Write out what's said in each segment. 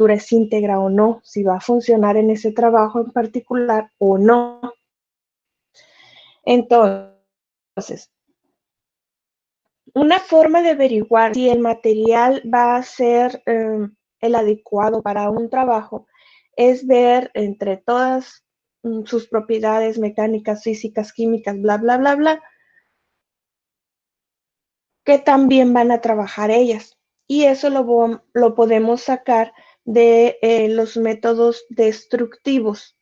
estructura es íntegra o no, si va a funcionar en ese trabajo en particular o no. Entonces, una forma de averiguar si el material va a ser el adecuado para un trabajo es ver entre todas sus propiedades mecánicas, físicas, químicas, bla, bla, bla, bla, que también van a trabajar ellas. Y eso lo podemos sacar de los métodos destructivos,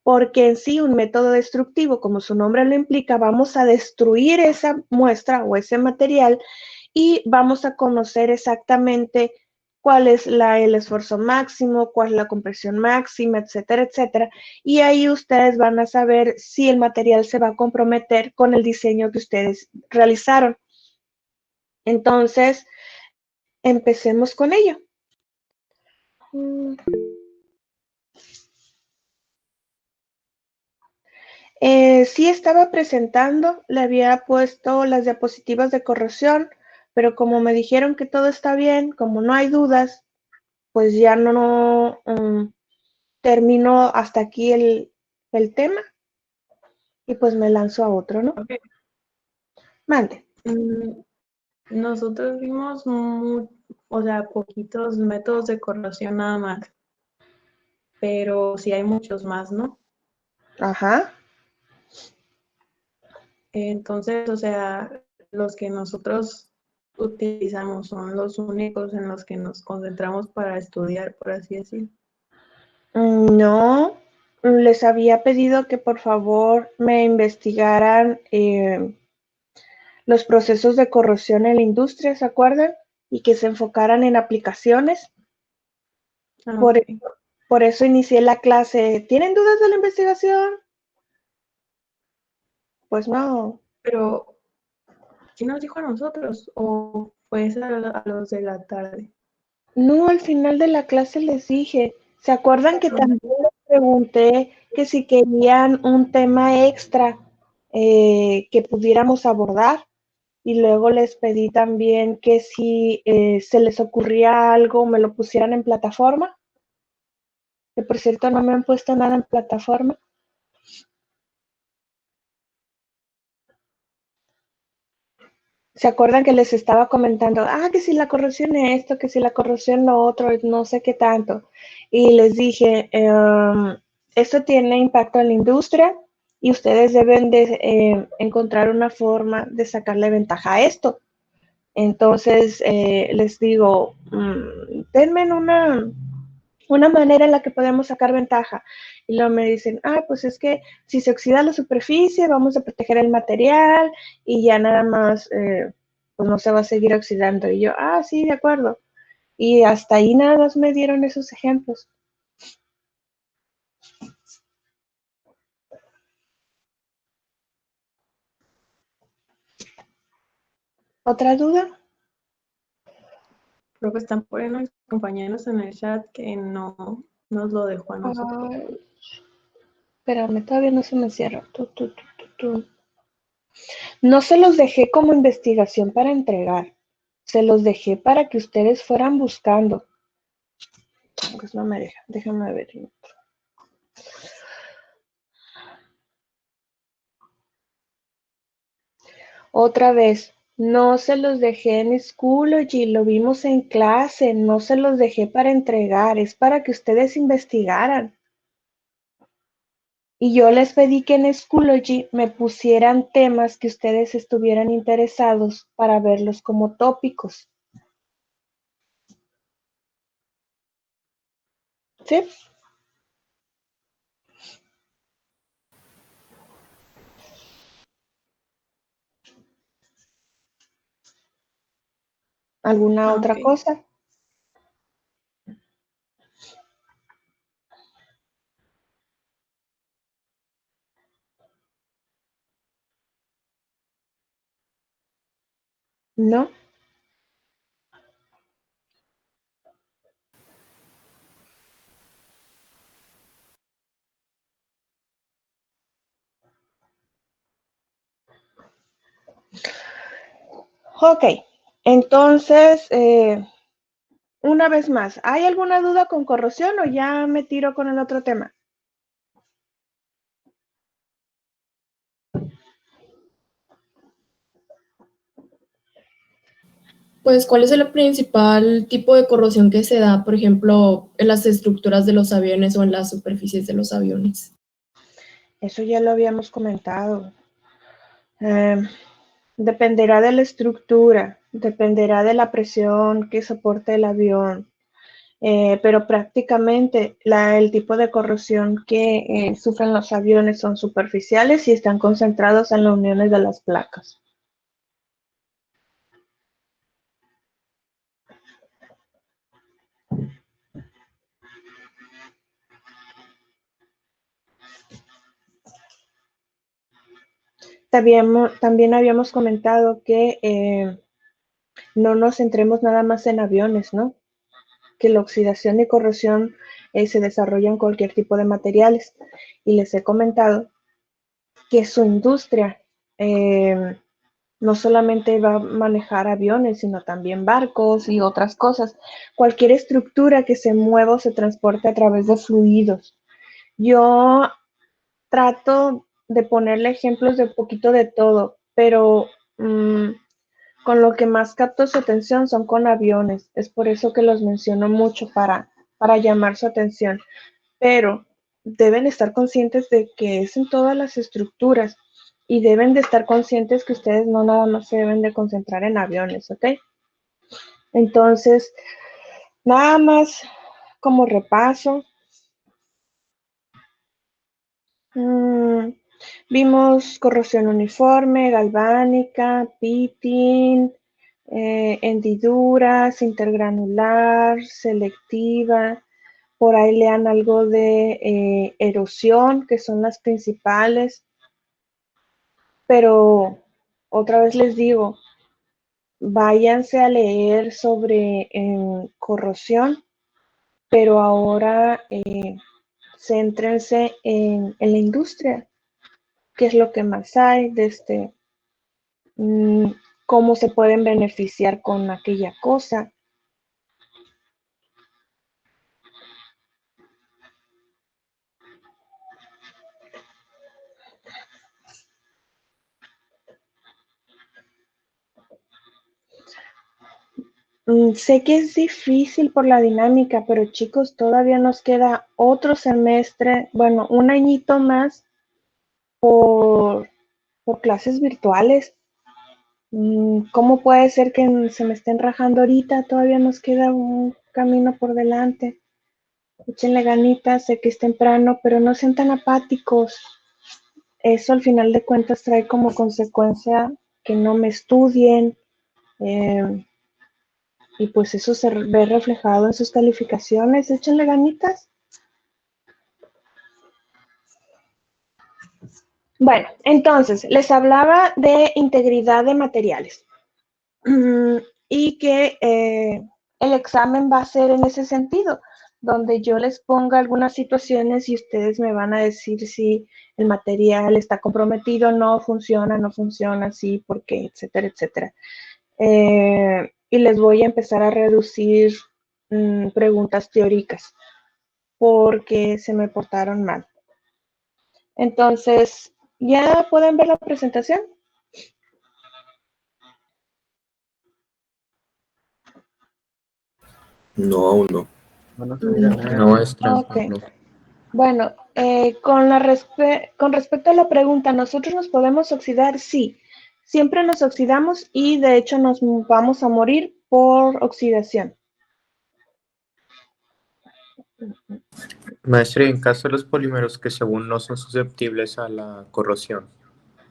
porque en sí un método destructivo, como su nombre lo implica, vamos a destruir esa muestra o ese material y vamos a conocer exactamente cuál es el esfuerzo máximo, cuál es la compresión máxima, etcétera, etcétera. Y ahí ustedes van a saber si el material se va a comprometer con el diseño que ustedes realizaron. Entonces, empecemos con ello. Sí estaba presentando, le había puesto las diapositivas de corrección, pero como me dijeron que todo está bien, como no hay dudas, pues ya no termino hasta aquí el tema y pues me lanzo a otro, ¿no? Okay. Mande. Nosotros vimos, poquitos métodos de corrosión nada más, pero sí hay muchos más, ¿no? Ajá. Entonces, los que nosotros utilizamos son los únicos en los que nos concentramos para estudiar, por así decirlo. No, les había pedido que por favor me investigaran los procesos de corrosión en la industria, ¿se acuerdan? Y que se enfocaran en aplicaciones. Okay. Por eso inicié la clase. ¿Tienen dudas de la investigación? Pues no. Pero, ¿quién nos dijo a nosotros? ¿O fue a los de la tarde? No, al final de la clase les dije. ¿Se acuerdan que también les pregunté que si querían un tema extra que pudiéramos abordar? Y luego les pedí también que si se les ocurría algo me lo pusieran en plataforma. Que por cierto no me han puesto nada en plataforma. ¿Se acuerdan que les estaba comentando, que si la corrosión es esto, que si la corrosión lo otro, no sé qué tanto? Y les dije, esto tiene impacto en la industria y ustedes deben de encontrar una forma de sacarle ventaja a esto. Entonces, les digo, denme una manera en la que podemos sacar ventaja. Y luego me dicen, pues es que si se oxida la superficie, vamos a proteger el material y ya nada más, pues no se va a seguir oxidando. Y yo, sí, de acuerdo. Y hasta ahí nada más me dieron esos ejemplos. ¿Otra duda? Creo que están poniendo mis compañeros en el chat que no nos lo dejó a nosotros. Espérame, todavía no se me cierra. No se los dejé como investigación para entregar. Se los dejé para que ustedes fueran buscando. Pues no me deja. Déjame ver. Otra vez, no se los dejé en Schoology, lo vimos en clase, no se los dejé para entregar, es para que ustedes investigaran. Y yo les pedí que en Schoology me pusieran temas que ustedes estuvieran interesados para verlos como tópicos. ¿Sí? ¿Alguna otra Okay. cosa? ¿No? Ok, entonces una vez más, ¿hay alguna duda con corrosión o ya me tiro con el otro tema? Pues, ¿cuál es el principal tipo de corrosión que se da, por ejemplo, en las estructuras de los aviones o en las superficies de los aviones? Eso ya lo habíamos comentado. Dependerá de la estructura, dependerá de la presión que soporte el avión, pero prácticamente el tipo de corrosión que sufren los aviones son superficiales y están concentrados en las uniones de las placas. También habíamos comentado que no nos centremos nada más en aviones, ¿no? Que la oxidación y corrosión se desarrolla en cualquier tipo de materiales. Y les he comentado que su industria no solamente va a manejar aviones, sino también barcos y otras cosas. Cualquier estructura que se mueva o se transporte a través de fluidos. Yo trato de ponerle ejemplos de un poquito de todo, pero con lo que más capto su atención son con aviones. Es por eso que los menciono mucho para llamar su atención. Pero deben estar conscientes de que es en todas las estructuras y deben de estar conscientes que ustedes no nada más se deben de concentrar en aviones, ¿ok? Entonces, nada más como repaso, vimos corrosión uniforme, galvánica, pitting, hendiduras, intergranular, selectiva. Por ahí lean algo de erosión, que son las principales. Pero otra vez les digo, váyanse a leer sobre corrosión, pero ahora céntrense en la industria, qué es lo que más hay, cómo se pueden beneficiar con aquella cosa. Sé que es difícil por la dinámica, pero chicos, todavía nos queda otro semestre, bueno, un añito más por clases virtuales. ¿Cómo puede ser que se me estén rajando ahorita? Todavía nos queda un camino por delante. Échenle ganitas, sé que es temprano, pero no sean tan apáticos. Eso al final de cuentas trae como consecuencia que no me estudien, eh, y pues eso se ve reflejado en sus calificaciones. Échenle ganitas. Bueno, entonces les hablaba de integridad de materiales. Y que el examen va a ser en ese sentido, donde yo les ponga algunas situaciones y ustedes me van a decir si el material está comprometido, no funciona, sí, por qué, etcétera, etcétera. Y les voy a empezar a reducir preguntas teóricas porque se me portaron mal. Entonces, ¿ya pueden ver la presentación? No, aún no. No. Maestra, Ok. no. Bueno, con respecto a la pregunta, ¿nosotros nos podemos oxidar? Sí, siempre nos oxidamos y de hecho nos vamos a morir por oxidación. Maestra, y en caso de los polímeros que según no son susceptibles a la corrosión,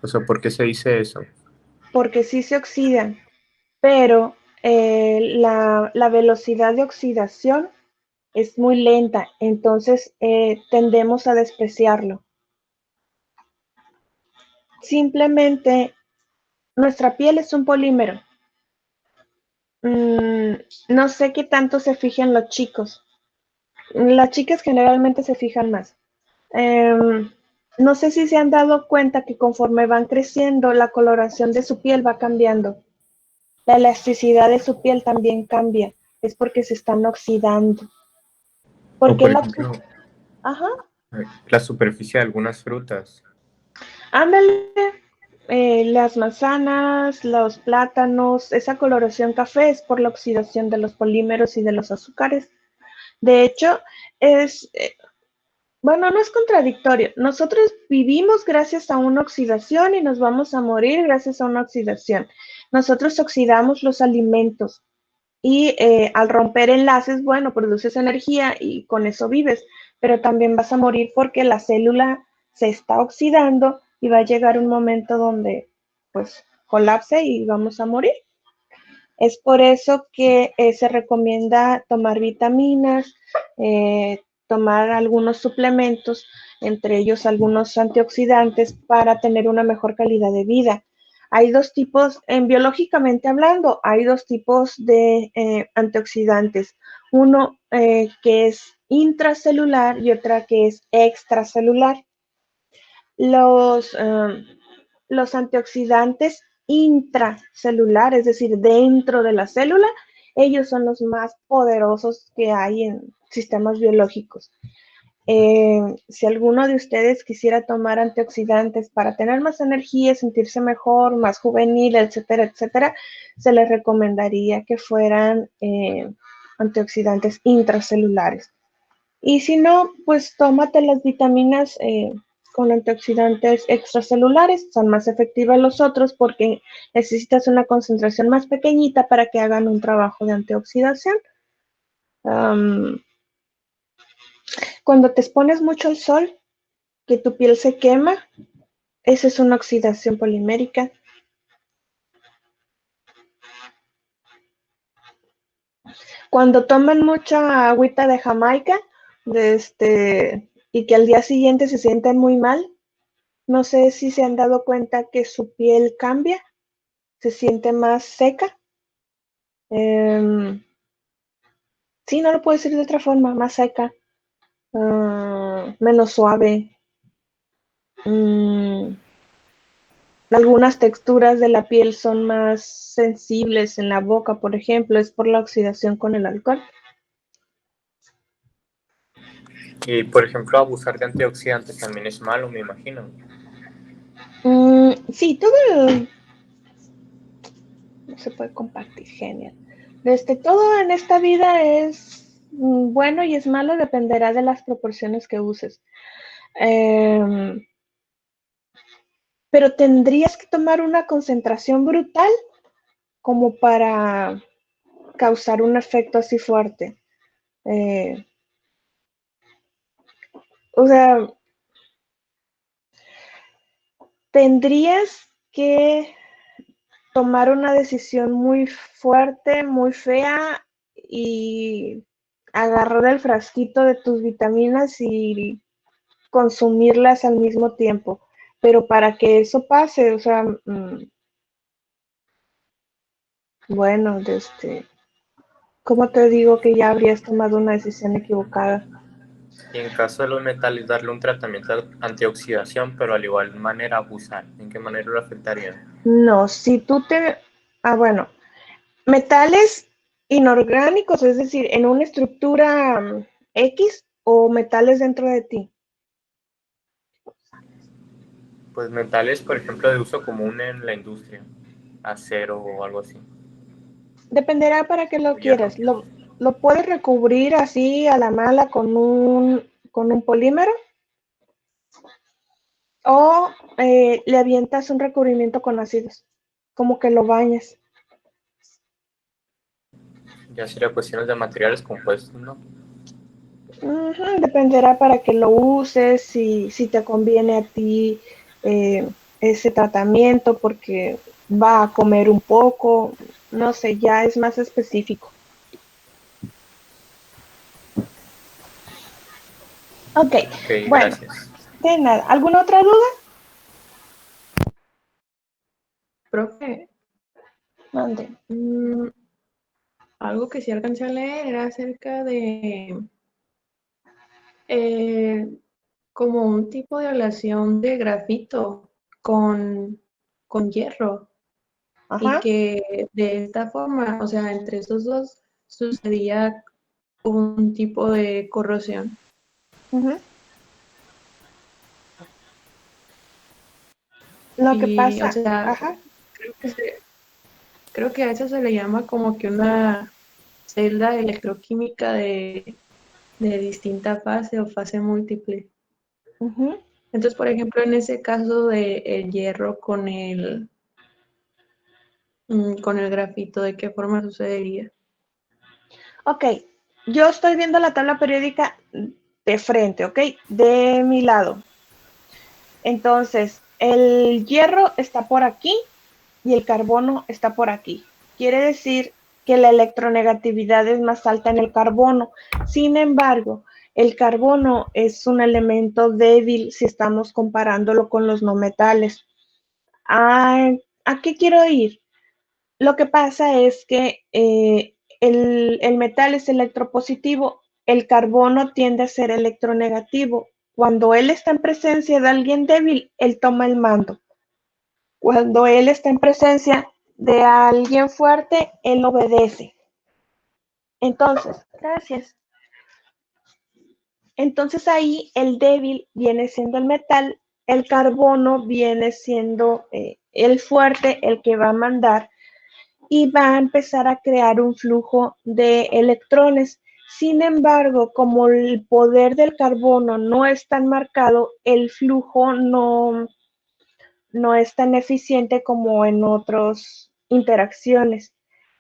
o sea, ¿por qué se dice eso? Porque sí se oxidan, pero la velocidad de oxidación es muy lenta, entonces tendemos a despreciarlo. Simplemente, nuestra piel es un polímero. No sé qué tanto se fijan los chicos. Las chicas generalmente se fijan más. No sé si se han dado cuenta que conforme van creciendo, la coloración de su piel va cambiando. La elasticidad de su piel también cambia. es porque se están oxidando. O Porque por la... ejemplo, Ajá, la superficie de algunas frutas. ándale, las manzanas, los plátanos, esa coloración café es por la oxidación de los polímeros y de los azúcares. De hecho, es, bueno, no es contradictorio. Nosotros vivimos gracias a una oxidación y nos vamos a morir gracias a una oxidación. Nosotros oxidamos los alimentos y al romper enlaces, bueno, produces energía y con eso vives, pero también vas a morir porque la célula se está oxidando y va a llegar un momento donde pues colapse y vamos a morir. Es por eso que se recomienda tomar vitaminas, tomar algunos suplementos, entre ellos algunos antioxidantes, para tener una mejor calidad de vida. Hay dos tipos, biológicamente hablando, hay dos tipos de antioxidantes. Uno que es intracelular y otra que es extracelular. Los, los antioxidantes intracelulares, es decir, dentro de la célula, ellos son los más poderosos que hay en sistemas biológicos. Si alguno de ustedes quisiera tomar antioxidantes para tener más energía, sentirse mejor, más juvenil, etcétera, etcétera, se les recomendaría que fueran antioxidantes intracelulares. Y si no, pues tómate las vitaminas con antioxidantes extracelulares, son más efectivas los otros porque necesitas una concentración más pequeñita para que hagan un trabajo de antioxidación. Cuando te expones mucho al sol, que tu piel se quema, esa es una oxidación polimérica. Cuando toman mucha agüita de Jamaica y que al día siguiente se sienten muy mal, no sé si se han dado cuenta que su piel cambia, se siente más seca. Sí, no lo puedo decir de otra forma, más seca, menos suave. Algunas texturas de la piel son más sensibles en la boca, por ejemplo, es por la oxidación con el alcohol. Y por ejemplo, abusar de antioxidantes también es malo, me imagino. Sí, no se puede compartir, genial. Todo en esta vida es bueno y es malo, dependerá de las proporciones que uses. Pero tendrías que tomar una concentración brutal como para causar un efecto así fuerte. O sea, tendrías que tomar una decisión muy fuerte, muy fea y agarrar el frasquito de tus vitaminas y consumirlas al mismo tiempo. Pero para que eso pase, o sea, bueno, ¿cómo te digo que ya habrías tomado una decisión equivocada? Y en caso de los metales, darle un tratamiento de antioxidación, pero al igual manera abusar. ¿En qué manera lo afectaría? No, si tú te... Ah, bueno, metales inorgánicos, es decir, en una estructura X o metales dentro de ti. Pues metales, por ejemplo, de uso común en la industria. Acero o algo así. Dependerá para qué lo O hierro. quieras. Lo puedes recubrir así a la mala con un polímero o le avientas un recubrimiento con ácidos, como que lo bañas. Ya sería cuestiones de materiales compuestos, ¿no? Dependerá para qué lo uses, si te conviene a ti ese tratamiento, porque va a comer un poco, no sé, ya es más específico. Ok, Ok, bueno, gracias. de nada. ¿Alguna otra duda? Profe, Mande. algo que sí alcancé a leer era acerca de eh, como un tipo de aleación de grafito con hierro y Ajá. que de esta forma, o sea, entre estos dos sucedía un tipo de corrosión. Ujú. Lo que Y, o pasa, sea, ajá, creo que a eso se le llama como que una celda electroquímica de distinta fase o fase múltiple. ujú. Entonces, por ejemplo, en ese caso de el hierro con el grafito, ¿de qué forma sucedería? Ok, yo estoy viendo la tabla periódica de frente, ok, de mi lado. Entonces, el hierro está por aquí y el carbono está por aquí. Quiere decir que la electronegatividad es más alta en el carbono. Sin embargo, el carbono es un elemento débil si estamos comparándolo con los no metales. ¿A qué quiero ir? Lo que pasa es que el metal es electropositivo, el carbono tiende a ser electronegativo. Cuando él está en presencia de alguien débil, él toma el mando. Cuando él está en presencia de alguien fuerte, él obedece. Entonces, gracias. Entonces ahí el débil viene siendo el metal, el carbono viene siendo el fuerte, el que va a mandar y va a empezar a crear un flujo de electrones. Sin embargo, como el poder del carbono no es tan marcado, el flujo no es tan eficiente como en otras interacciones,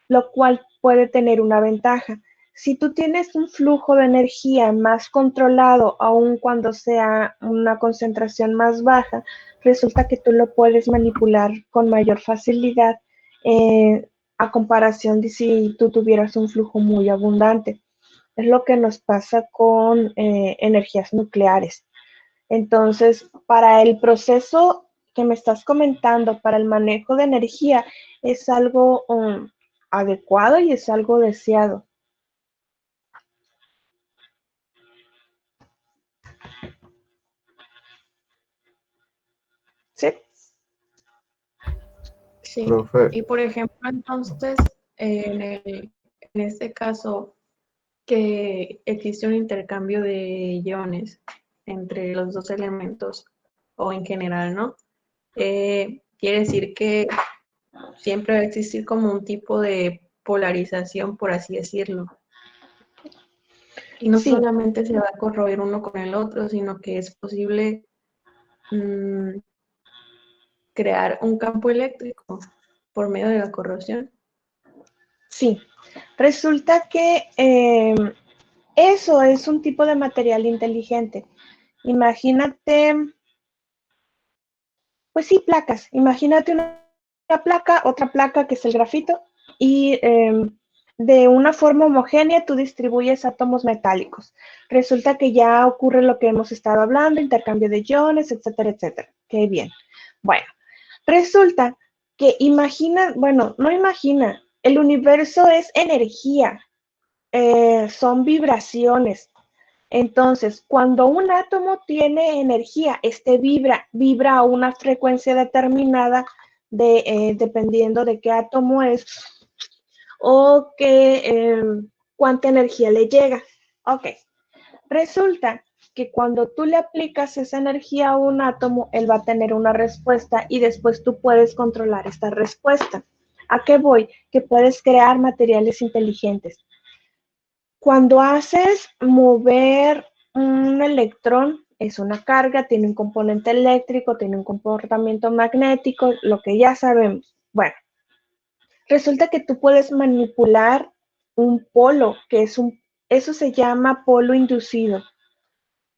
lo cual puede tener una ventaja. Si tú tienes un flujo de energía más controlado, aun cuando sea una concentración más baja, resulta que tú lo puedes manipular con mayor facilidad a comparación de si tú tuvieras un flujo muy abundante. Es lo que nos pasa con energías nucleares. Entonces, para el proceso que me estás comentando, para el manejo de energía, es algo adecuado y es algo deseado. ¿Sí? Sí. Profe, Y por ejemplo, entonces, en este caso, que existe un intercambio de iones entre los dos elementos, o en general, ¿no? Quiere decir que siempre va a existir como un tipo de polarización, por así decirlo. Y no Sí, solamente se va a corroer uno con el otro, sino que es posible crear un campo eléctrico por medio de la corrosión. sí. Resulta que eso es un tipo de material inteligente. Imagínate, pues sí, placas. Imagínate una placa, otra placa que es el grafito, y de una forma homogénea tú distribuyes átomos metálicos. Resulta que ya ocurre lo que hemos estado hablando, intercambio de iones, etcétera, etcétera. Qué bien. Bueno, resulta que imagina, bueno, no imagina, el universo es energía, son vibraciones. Entonces, cuando un átomo tiene energía, este vibra a una frecuencia determinada dependiendo de qué átomo es o cuánta energía le llega. Ok, resulta que cuando tú le aplicas esa energía a un átomo, él va a tener una respuesta y después tú puedes controlar esta respuesta. ¿A qué voy? Que puedes crear materiales inteligentes. Cuando haces mover un electrón, es una carga, tiene un componente eléctrico, tiene un comportamiento magnético, lo que ya sabemos. Bueno, resulta que tú puedes manipular un polo, eso se llama polo inducido.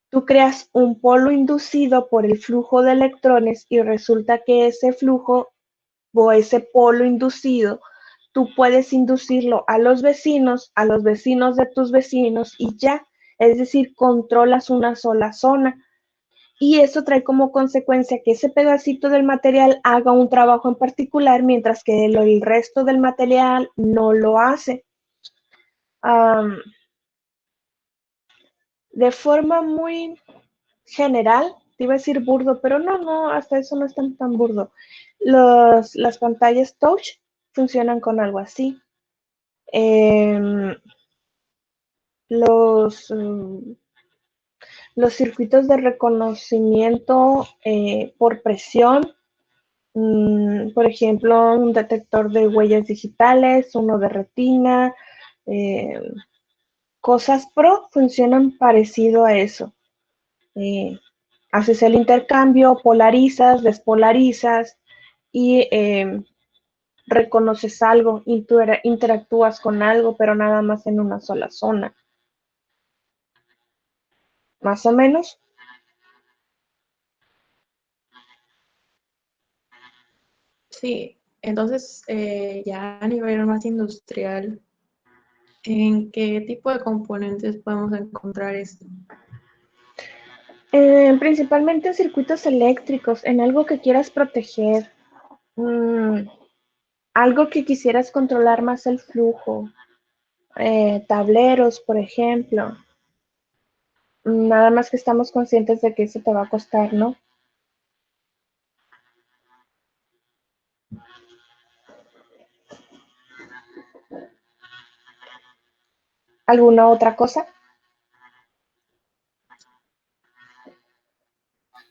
Tú creas un polo inducido por el flujo de electrones y resulta que ese flujo o ese polo inducido, tú puedes inducirlo a los vecinos de tus vecinos y ya, es decir, controlas una sola zona. Y eso trae como consecuencia que ese pedacito del material haga un trabajo en particular, mientras que el resto del material no lo hace. De forma muy general, te iba a decir burdo, pero no, hasta eso no es tan burdo. Las pantallas touch funcionan con algo así. em, los, los circuitos de reconocimiento por presión, por ejemplo, un detector de huellas digitales, uno de retina, cosas pro funcionan parecido a eso. Haces el intercambio, polarizas, despolarizas y reconoces algo, interactúas con algo, pero nada más en una sola zona. Más o menos. Sí, entonces ya a nivel más industrial, ¿en qué tipo de componentes podemos encontrar esto? Principalmente en circuitos eléctricos, en algo que quieras proteger, algo que quisieras controlar más el flujo, tableros, por ejemplo. Nada más que estamos conscientes de que eso te va a costar, ¿no? ¿Alguna otra cosa?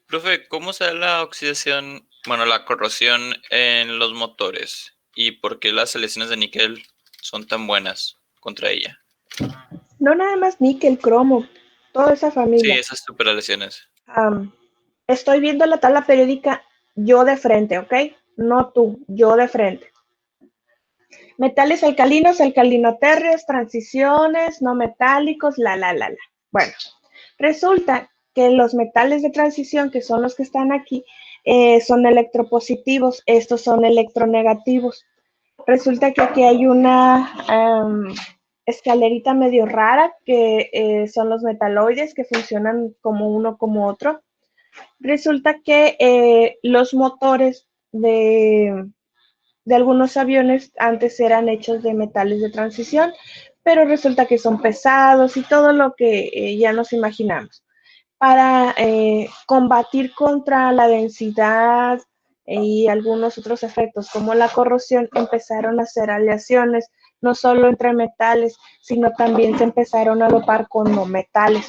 Profe, ¿cómo se da la oxidación, bueno, la corrosión en los motores? ¿Y por qué las aleaciones de níquel son tan buenas contra ella? No nada más níquel, cromo, toda esa Sí, familia. esas superaleaciones. Estoy viendo la tabla periódica yo de frente, ¿ok? No tú, yo de frente. Metales alcalinos, alcalino-térreos, transiciones, no metálicos, la. Bueno, resulta que los metales de transición, que son los que están aquí, son electropositivos, estos son electronegativos. Resulta que aquí hay una escalerita medio rara, que son los metaloides, que funcionan como uno como otro. Resulta que los motores de algunos aviones antes eran hechos de metales de transición, pero resulta que son pesados y todo lo que ya nos imaginamos. Para combatir contra la densidad y algunos otros efectos como la corrosión, empezaron a hacer aleaciones, no solo entre metales, sino también se empezaron a dopar con no metales.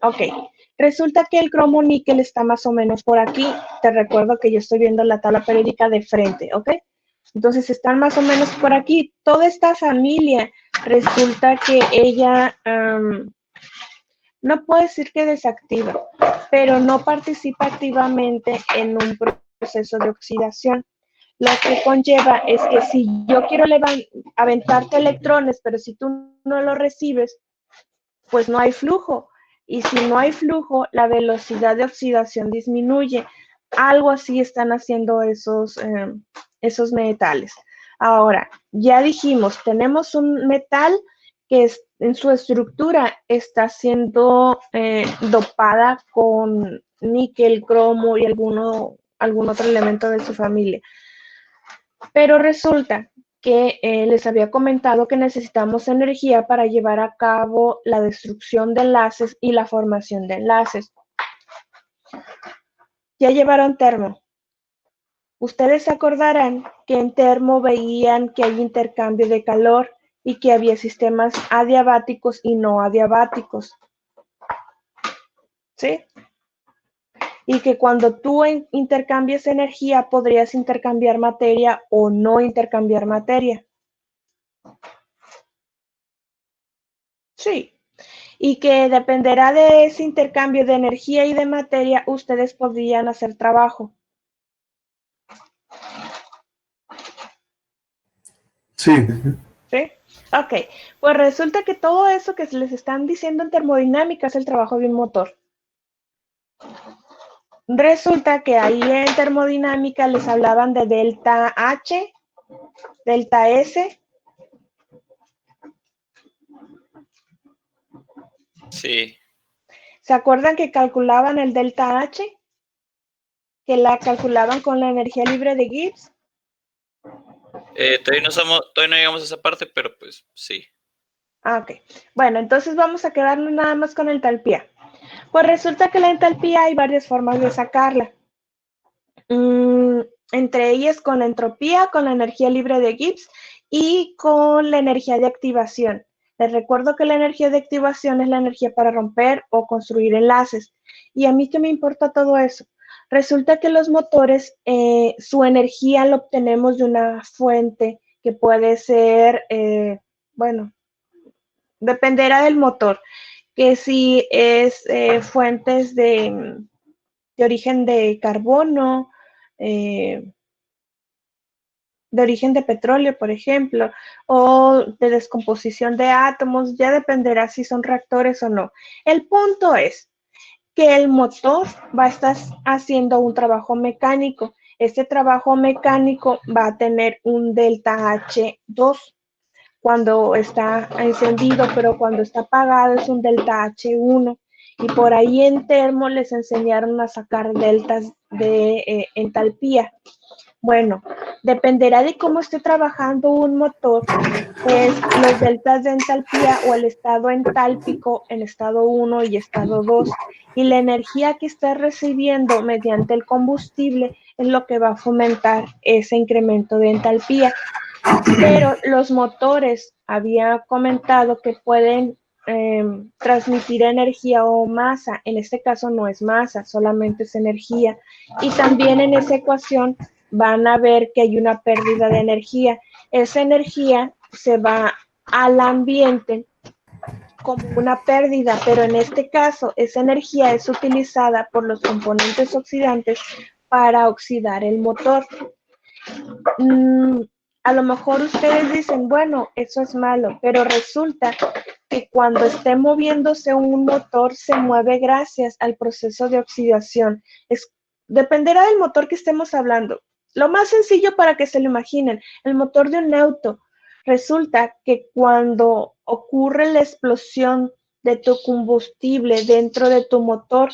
Ok, resulta que el cromo níquel está más o menos por aquí. Te recuerdo que yo estoy viendo la tabla periódica de frente, ¿ok? Entonces están más o menos por aquí. Toda esta familia resulta que ella, no puedo decir que desactiva, pero no participa activamente en un proceso de oxidación. Lo que conlleva es que si yo quiero aventarte electrones, pero si tú no lo recibes, pues no hay flujo. Y si no hay flujo, la velocidad de oxidación disminuye. Algo así están haciendo esos metales. Ahora, ya dijimos, tenemos un metal que en su estructura está siendo dopada con níquel, cromo y algún otro elemento de su familia. Pero resulta que les había comentado que necesitamos energía para llevar a cabo la destrucción de enlaces y la formación de enlaces. Ya llevaron termo. Ustedes se acordarán que en termo veían que hay intercambio de calor y que había sistemas adiabáticos y no adiabáticos. ¿Sí? Y que cuando tú intercambias energía podrías intercambiar materia o no intercambiar materia. Sí. Y que dependerá de ese intercambio de energía y de materia, ustedes podrían hacer trabajo. Sí, ¿Sí? Ok, pues resulta que todo eso que les están diciendo en termodinámica es el trabajo de un motor. Resulta que ahí en termodinámica les hablaban de delta H, delta S. Sí. ¿Se acuerdan que calculaban el delta H? Que la calculaban con la energía libre de Gibbs. Todavía no llegamos a esa parte, pero pues sí. Ok, bueno, entonces vamos a quedarnos nada más con entalpía. Pues resulta que la entalpía hay varias formas de sacarla. Entre ellas con la entropía, con la energía libre de Gibbs y con la energía de activación. Les recuerdo que la energía de activación es la energía para romper o construir enlaces. ¿Y a mí qué me importa todo eso? Resulta que los motores, su energía la obtenemos de una fuente que puede ser, bueno, dependerá del motor, que si es fuentes de origen de carbono, de origen de petróleo, por ejemplo, o de descomposición de átomos, ya dependerá si son reactores o no. El punto es que el motor va a estar haciendo un trabajo mecánico. Este trabajo mecánico va a tener un delta H2 cuando está encendido, pero cuando está apagado es un delta H1. Y por ahí en termo les enseñaron a sacar deltas de entalpía. Bueno, dependerá de cómo esté trabajando un motor, pues los deltas de entalpía o el estado entálpico en estado 1 y estado 2 y la energía que está recibiendo mediante el combustible es lo que va a fomentar ese incremento de entalpía. Pero los motores, había comentado que pueden transmitir energía o masa. En este caso no es masa, solamente es energía. Y también en esa ecuación van a ver que hay una pérdida de energía. Esa energía se va al ambiente como una pérdida, pero en este caso esa energía es utilizada por los componentes oxidantes para oxidar el motor. A lo mejor ustedes dicen, bueno, eso es malo, pero resulta que cuando esté moviéndose un motor se mueve gracias al proceso de oxidación. Dependerá del motor que estemos hablando. Lo más sencillo para que se lo imaginen, el motor de un auto. Resulta que cuando ocurre la explosión de tu combustible dentro de tu motor,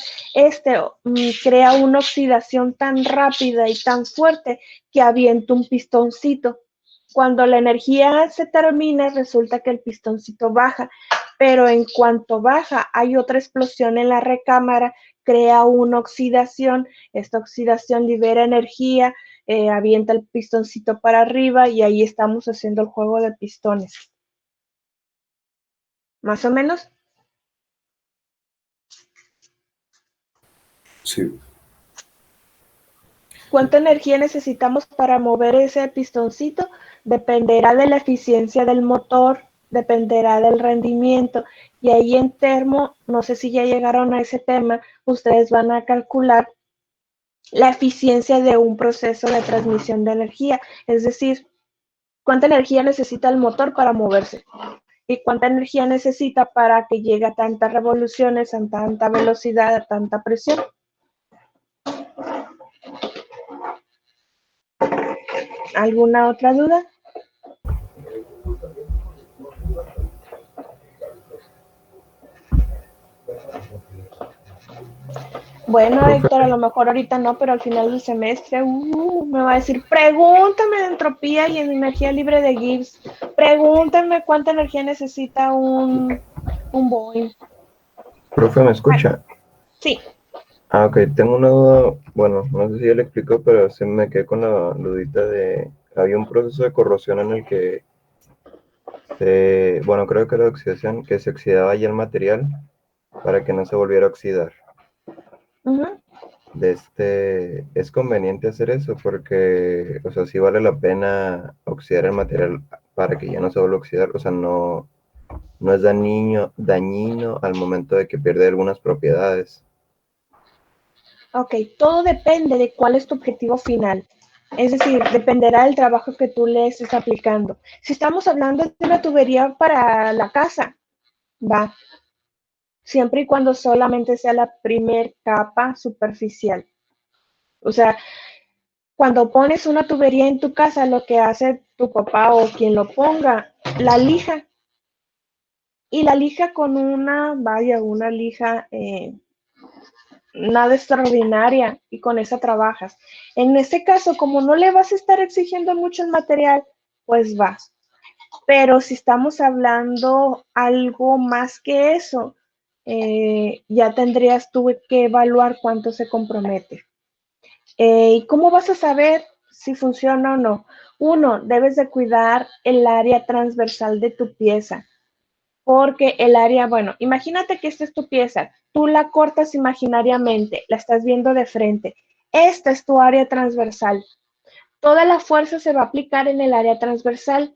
crea una oxidación tan rápida y tan fuerte que avienta un pistoncito. Cuando la energía se termina, resulta que el pistoncito baja, pero en cuanto baja, hay otra explosión en la recámara, crea una oxidación, esta oxidación libera energía, avienta el pistoncito para arriba y ahí estamos haciendo el juego de pistones. ¿Más o menos? Sí. ¿Cuánta energía necesitamos para mover ese pistoncito? Dependerá de la eficiencia del motor, dependerá del rendimiento. Y ahí en termo, no sé si ya llegaron a ese tema, ustedes van a calcular la eficiencia de un proceso de transmisión de energía. Es decir, cuánta energía necesita el motor para moverse y cuánta energía necesita para que llegue a tantas revoluciones, a tanta velocidad, a tanta presión. ¿Alguna otra duda? Bueno, Héctor, a lo mejor ahorita no, pero al final del semestre me va a decir, pregúntame de entropía y en energía libre de Gibbs. Pregúntame cuánta energía necesita un Boeing. Profe, ¿me escucha? Sí. Ah, ok, tengo una duda, bueno, no sé si ya le explicó, pero se me quedé con la dudita de, había un proceso de corrosión en el que bueno, creo que era oxidación, que se oxidaba ya el material para que no se volviera a oxidar. Uh-huh. Es conveniente hacer eso porque, o sea, sí vale la pena oxidar el material para que ya no se vuelva a oxidar, o sea, no es dañino al momento de que pierde algunas propiedades. Ok, todo depende de cuál es tu objetivo final. Es decir, dependerá del trabajo que tú le estés aplicando. Si estamos hablando de una tubería para la casa, va, siempre y cuando solamente sea la primer capa superficial. O sea, cuando pones una tubería en tu casa, lo que hace tu papá o quien lo ponga, la lija. Y la lija con una lija nada extraordinaria y con esa trabajas. En este caso, como no le vas a estar exigiendo mucho el material, pues va. Pero si estamos hablando algo más que eso, ya tendrías tú que evaluar cuánto se compromete. ¿Y cómo vas a saber si funciona o no. Uno, debes de cuidar el área transversal de tu pieza, porque el área, bueno, imagínate que esta es tu pieza, tú la cortas imaginariamente, la estás viendo de frente. Esta es tu área transversal. Toda la fuerza se va a aplicar en el área transversal.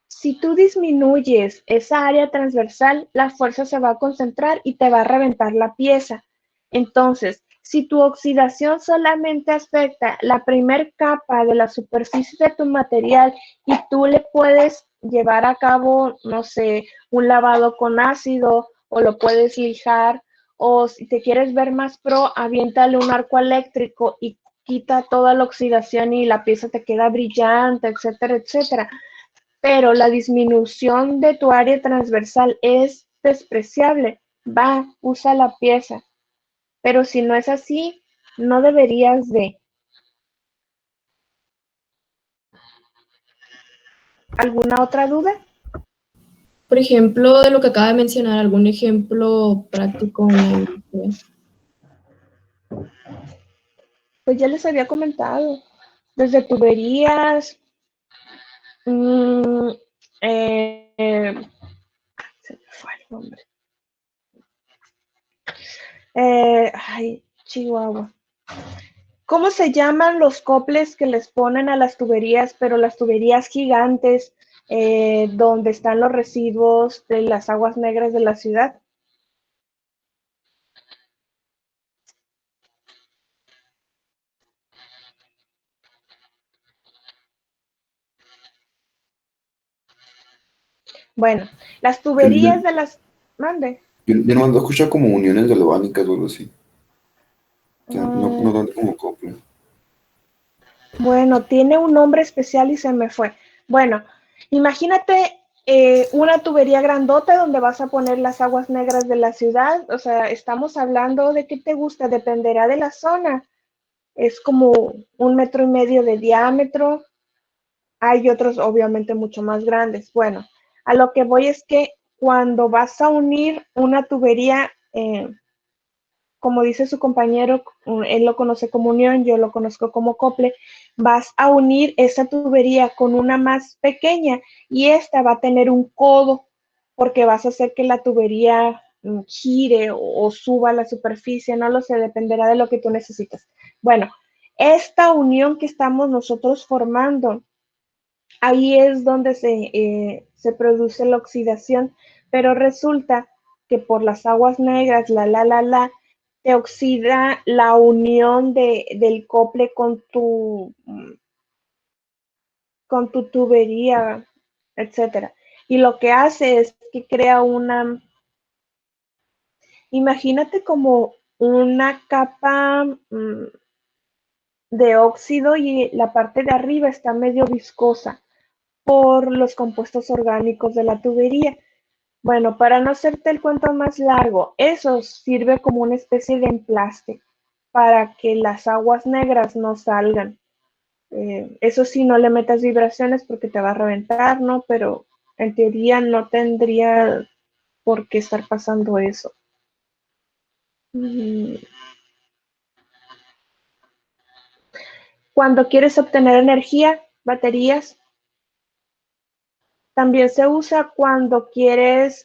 Si tú disminuyes esa área transversal, la fuerza se va a concentrar y te va a reventar la pieza. Entonces, si tu oxidación solamente afecta la primer capa de la superficie de tu material y tú le puedes llevar a cabo, no sé, un lavado con ácido o lo puedes lijar, o si te quieres ver más pro, aviéntale un arco eléctrico y quita toda la oxidación y la pieza te queda brillante, etcétera, etcétera. Pero la disminución de tu área transversal es despreciable. Va, usa la pieza. Pero si no es así, no deberías de. ¿Alguna otra duda? Por ejemplo, de lo que acaba de mencionar, algún ejemplo práctico en la industria. Pues ya les había comentado. Desde tuberías, mmm, se me fue el nombre. Ay, Chihuahua. ¿Cómo se llaman los coples que les ponen a las tuberías, pero las tuberías gigantes donde están los residuos de las aguas negras de la ciudad? Bueno, las tuberías de las... Mande. Yo nomás lo escucho como uniones galvánicas o algo así. O sea, no tanto como copla. Bueno, tiene un nombre especial y se me fue. Bueno, imagínate una tubería grandota donde vas a poner las aguas negras de la ciudad. O sea, estamos hablando de qué te gusta, dependerá de la zona. Es como 1,5 metros de diámetro. Hay otros obviamente mucho más grandes. Bueno, a lo que voy es que cuando vas a unir una tubería, como dice su compañero, él lo conoce como unión, yo lo conozco como cople, vas a unir esa tubería con una más pequeña y esta va a tener un codo porque vas a hacer que la tubería gire o suba a la superficie, no lo sé, dependerá de lo que tú necesitas. Bueno, esta unión que estamos nosotros formando, ahí es donde se produce la oxidación, pero resulta que por las aguas negras, te oxida la unión del cople con tu tubería, etcétera. Y lo que hace es que crea imagínate como una capa de óxido y la parte de arriba está medio viscosa por los compuestos orgánicos de la tubería. Bueno, para no hacerte el cuento más largo, eso sirve como una especie de emplaste para que las aguas negras no salgan. Eso sí, no le metas vibraciones porque te va a reventar, ¿no? Pero en teoría no tendría por qué estar pasando eso. Cuando quieres obtener energía, baterías, también se usa cuando quieres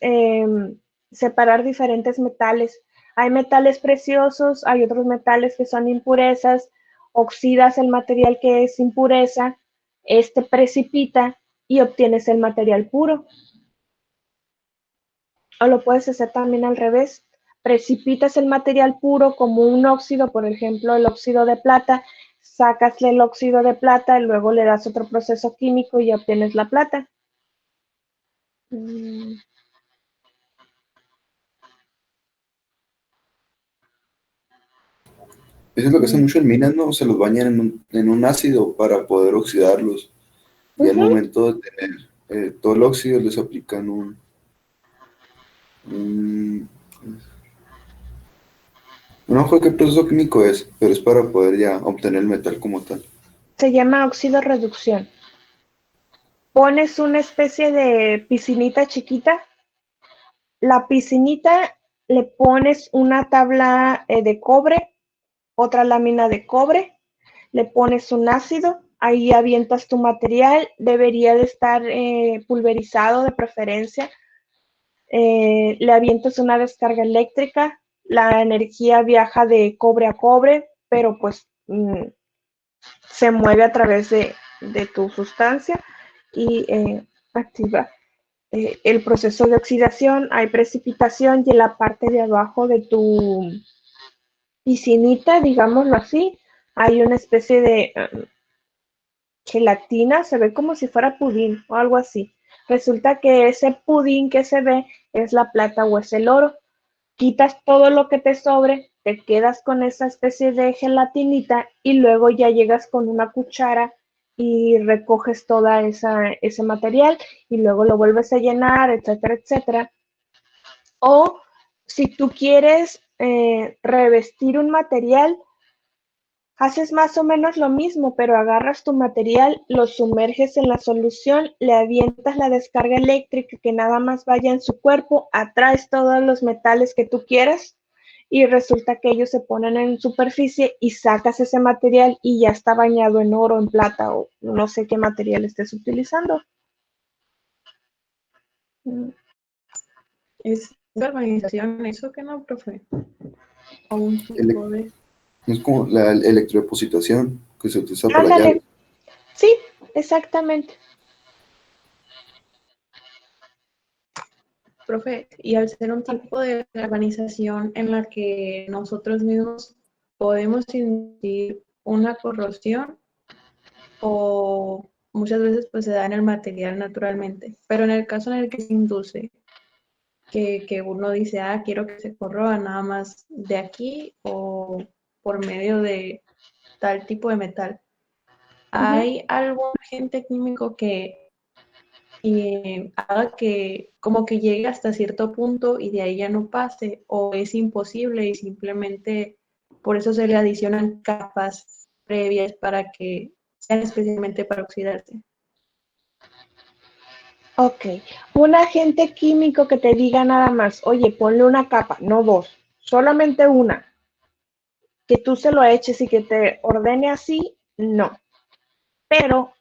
separar diferentes metales. Hay metales preciosos, hay otros metales que son impurezas, oxidas el material que es impureza, este precipita y obtienes el material puro. O lo puedes hacer también al revés. Precipitas el material puro como un óxido, por ejemplo, el óxido de plata, sacas el óxido de plata y luego le das otro proceso químico y obtienes la plata. Eso es lo que hacen mucho en minas, ¿no? Se los bañan en un ácido para poder oxidarlos. Y al momento de tener todo el óxido les aplican no sé qué proceso químico es, pero es para poder ya obtener el metal como tal. Se llama óxido reducción. Pones una especie de piscinita chiquita. La piscinita le pones una tabla de cobre, otra lámina de cobre, le pones un ácido, ahí avientas tu material, debería de estar pulverizado de preferencia. Le avientas una descarga eléctrica, la energía viaja de cobre a cobre, pero pues se mueve a través de tu sustancia y activa el proceso de oxidación. Hay precipitación y en la parte de abajo de tu piscinita, digámoslo así, hay una especie de gelatina, se ve como si fuera pudín o algo así. Resulta que ese pudín que se ve es la plata o es el oro. Quitas todo lo que te sobre, te quedas con esa especie de gelatinita y luego ya llegas con una cuchara y recoges toda ese material y luego lo vuelves a llenar, etcétera, etcétera. O si tú quieres revestir un material, haces más o menos lo mismo, pero agarras tu material, lo sumerges en la solución, le avientas la descarga eléctrica que nada más vaya en su cuerpo, atraes todos los metales que tú quieras y resulta que ellos se ponen en superficie y sacas ese material y ya está bañado en oro, en plata o no sé qué material estés utilizando. ¿Es galvanización eso que no, profe? ¿O un tipo de...? Es como la electrodepositación que se utiliza para la Ándale, llave. sí, exactamente. Profe, y al ser un tipo de galvanización en la que nosotros mismos podemos inducir una corrosión o muchas veces pues se da en el material naturalmente, pero en el caso en el que se induce, que uno dice, ah, quiero que se corroa nada más de aquí o por medio de tal tipo de metal, ¿hay algún agente químico que haga que como que llegue hasta cierto punto y de ahí ya no pase, o es imposible y simplemente por eso se le adicionan capas previas para que sean especialmente para oxidarse? Ok, un agente químico que te diga nada más, oye, ponle una capa, no dos, solamente una, que tú se lo eches y que te ordene así, no. Pero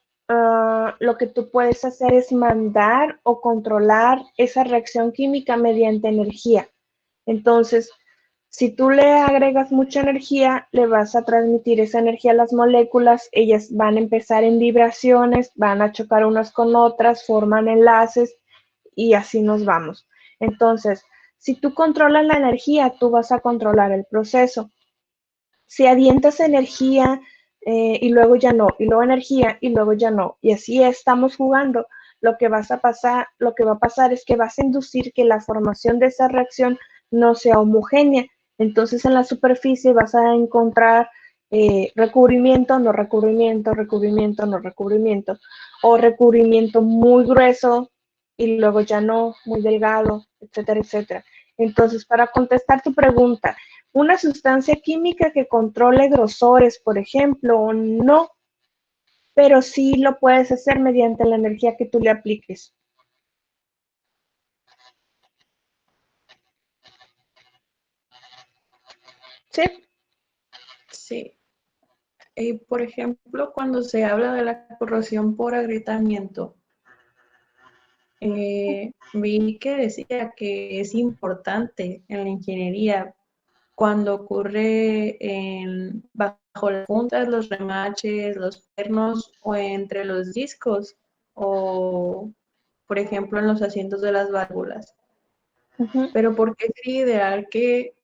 lo que tú puedes hacer es mandar o controlar esa reacción química mediante energía. Entonces, si tú le agregas mucha energía, le vas a transmitir esa energía a las moléculas, ellas van a empezar en vibraciones, van a chocar unas con otras, forman enlaces y así nos vamos. Entonces, si tú controlas la energía, tú vas a controlar el proceso. Si avientas energía y luego ya no, y luego energía y luego ya no, y así estamos jugando, lo que va a pasar es que vas a inducir que la formación de esa reacción no sea homogénea. Entonces en la superficie vas a encontrar recubrimiento, no recubrimiento, recubrimiento, no recubrimiento, o recubrimiento muy grueso y luego ya no, muy delgado, etcétera, etcétera. Entonces, para contestar tu pregunta, una sustancia química que controle grosores, por ejemplo, no, pero sí lo puedes hacer mediante la energía que tú le apliques. ¿Sí? Sí. Por ejemplo, cuando se habla de la corrosión por agrietamiento, vi que decía que es importante en la ingeniería cuando ocurre bajo las puntas, los remaches, los pernos o entre los discos o, por ejemplo, en los asientos de las válvulas. Pero ¿por qué sería ideal que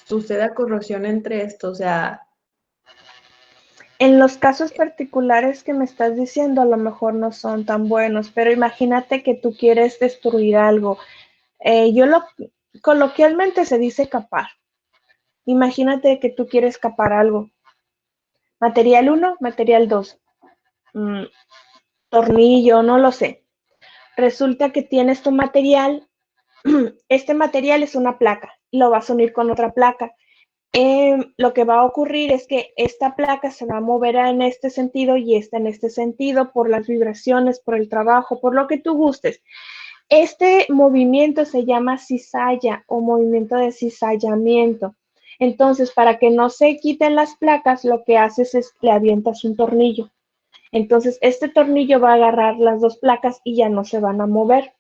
suceda corrosión entre estos? O sea, en los casos particulares que me estás diciendo, a lo mejor no son tan buenos, pero imagínate que tú quieres destruir algo. Coloquialmente se dice capar. Imagínate que tú quieres capar algo. Material 1, material 2, tornillo, no lo sé. Resulta que tienes tu material, este material es una placa, lo vas a unir con otra placa. Lo que va a ocurrir es que esta placa se va a mover en este sentido y esta en este sentido por las vibraciones, por el trabajo, por lo que tú gustes. Este movimiento se llama cizalla o movimiento de cizallamiento. Entonces, para que no se quiten las placas, lo que haces es le avientas un tornillo. Entonces, este tornillo va a agarrar las dos placas y ya no se van a mover.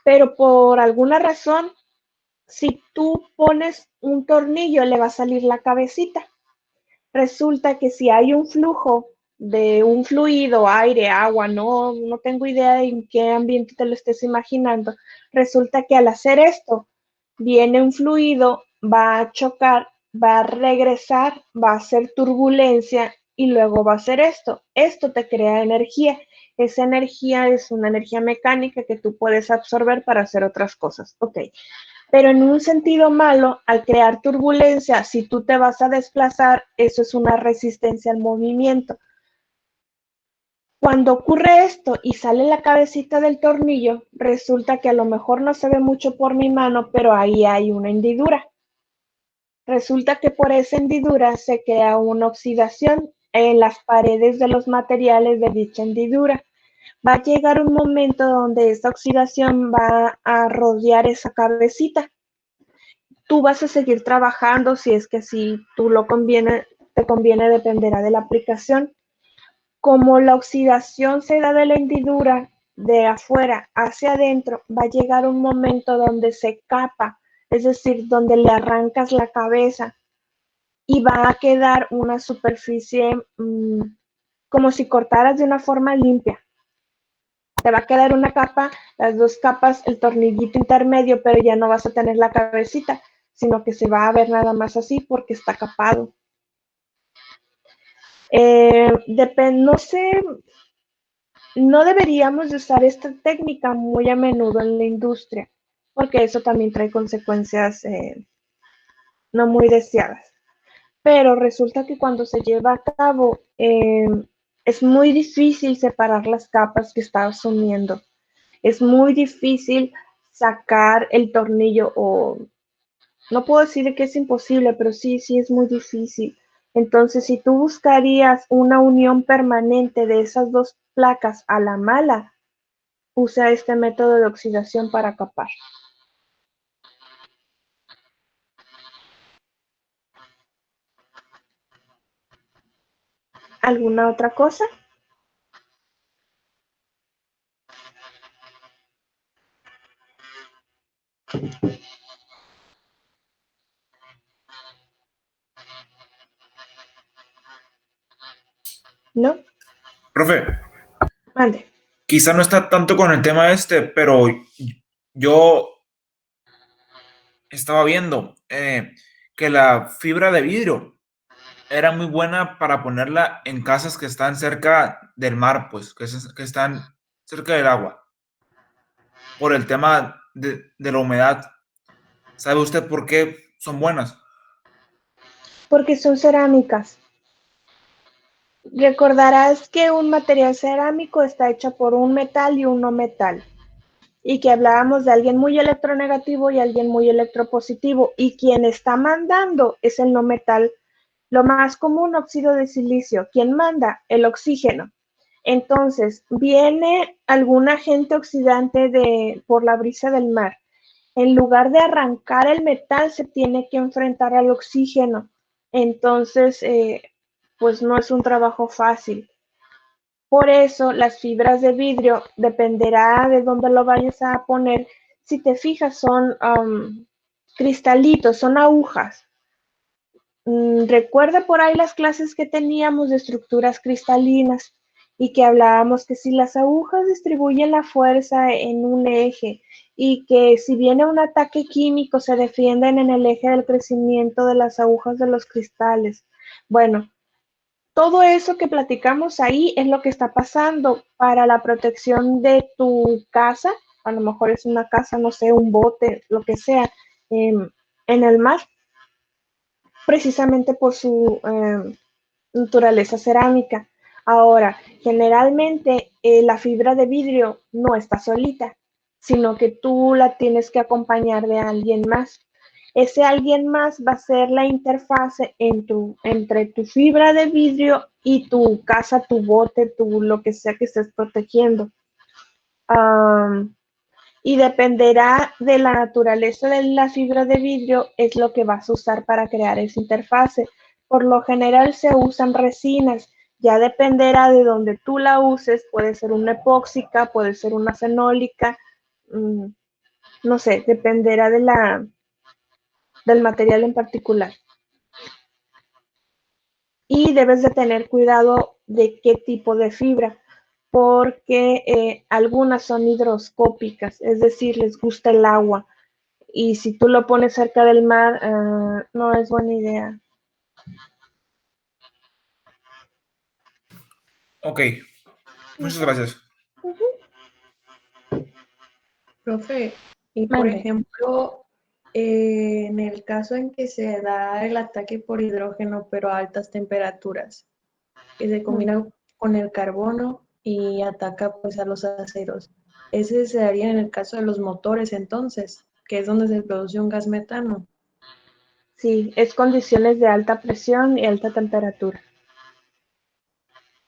Pero por alguna razón, si tú pones un tornillo, le va a salir la cabecita. Resulta que si hay un flujo de un fluido, aire, agua, no tengo idea de en qué ambiente te lo estés imaginando, resulta que al hacer esto, viene un fluido, va a chocar, va a regresar, va a hacer turbulencia y luego va a hacer esto. Esto te crea energía. Esa energía es una energía mecánica que tú puedes absorber para hacer otras cosas. Ok. Pero en un sentido malo, al crear turbulencia, si tú te vas a desplazar, eso es una resistencia al movimiento. Cuando ocurre esto y sale la cabecita del tornillo, resulta que a lo mejor no se ve mucho por mi mano, pero ahí hay una hendidura. Resulta que por esa hendidura se crea una oxidación en las paredes de los materiales de dicha hendidura. Va a llegar un momento donde esa oxidación va a rodear esa cabecita. Tú vas a seguir trabajando si es que si tú te conviene, dependerá de la aplicación. Como la oxidación se da de la hendidura de afuera hacia adentro, va a llegar un momento donde se capa, es decir, donde le arrancas la cabeza y va a quedar una superficie como si cortaras de una forma limpia. Te va a quedar una capa, las dos capas, el tornillito intermedio, pero ya no vas a tener la cabecita, sino que se va a ver nada más así porque está capado. No sé, no deberíamos de usar esta técnica muy a menudo en la industria, porque eso también trae consecuencias no muy deseadas. Pero resulta que cuando se lleva a cabo, es muy difícil separar las capas que está asumiendo. Es muy difícil sacar el tornillo o no puedo decir que es imposible, pero sí es muy difícil. Entonces, si tú buscarías una unión permanente de esas dos placas a la mala, usa este método de oxidación para capar. ¿Alguna otra cosa? ¿No? Profe, Mande. quizá no está tanto con el tema pero yo estaba viendo que la fibra de vidrio era muy buena para ponerla en casas que están cerca del mar, pues, que están cerca del agua, por el tema de la humedad. ¿Sabe usted por qué son buenas? Porque son cerámicas. Recordarás que un material cerámico está hecho por un metal y un no metal. Y que hablábamos de alguien muy electronegativo y alguien muy electropositivo. Y quien está mandando es el no metal. Lo más común, óxido de silicio. ¿Quién manda? El oxígeno. Entonces, viene algún agente oxidante por la brisa del mar. En lugar de arrancar el metal, se tiene que enfrentar al oxígeno. Entonces, pues no es un trabajo fácil. Por eso, las fibras de vidrio, dependerá de dónde lo vayas a poner. Si te fijas, son cristalitos, son agujas. Recuerda por ahí las clases que teníamos de estructuras cristalinas y que hablábamos que si las agujas distribuyen la fuerza en un eje y que si viene un ataque químico se defienden en el eje del crecimiento de las agujas de los cristales. Bueno, todo eso que platicamos ahí es lo que está pasando para la protección de tu casa. A lo mejor es una casa, no sé, un bote, lo que sea, en el mar, precisamente por su naturaleza cerámica. Ahora, generalmente la fibra de vidrio no está solita, sino que tú la tienes que acompañar de alguien más. Ese alguien más va a ser la interfase entre tu fibra de vidrio y tu casa, tu bote, lo que sea que estés protegiendo. y dependerá de la naturaleza de la fibra de vidrio, es lo que vas a usar para crear esa interfase. Por lo general se usan resinas, ya dependerá de donde tú la uses, puede ser una epóxica, puede ser una fenólica, no sé, dependerá del material en particular. Y debes de tener cuidado de qué tipo de fibra, porque algunas son hidroscópicas, es decir, les gusta el agua. Y si tú lo pones cerca del mar, no es buena idea. Ok, muchas gracias. Profe, y por Mande. ejemplo, en el caso en que se da el ataque por hidrógeno, pero a altas temperaturas, que se combina con el carbono y ataca pues a los aceros. Ese se daría en el caso de los motores entonces, que es donde se produce un gas metano. Sí, es condiciones de alta presión y alta temperatura.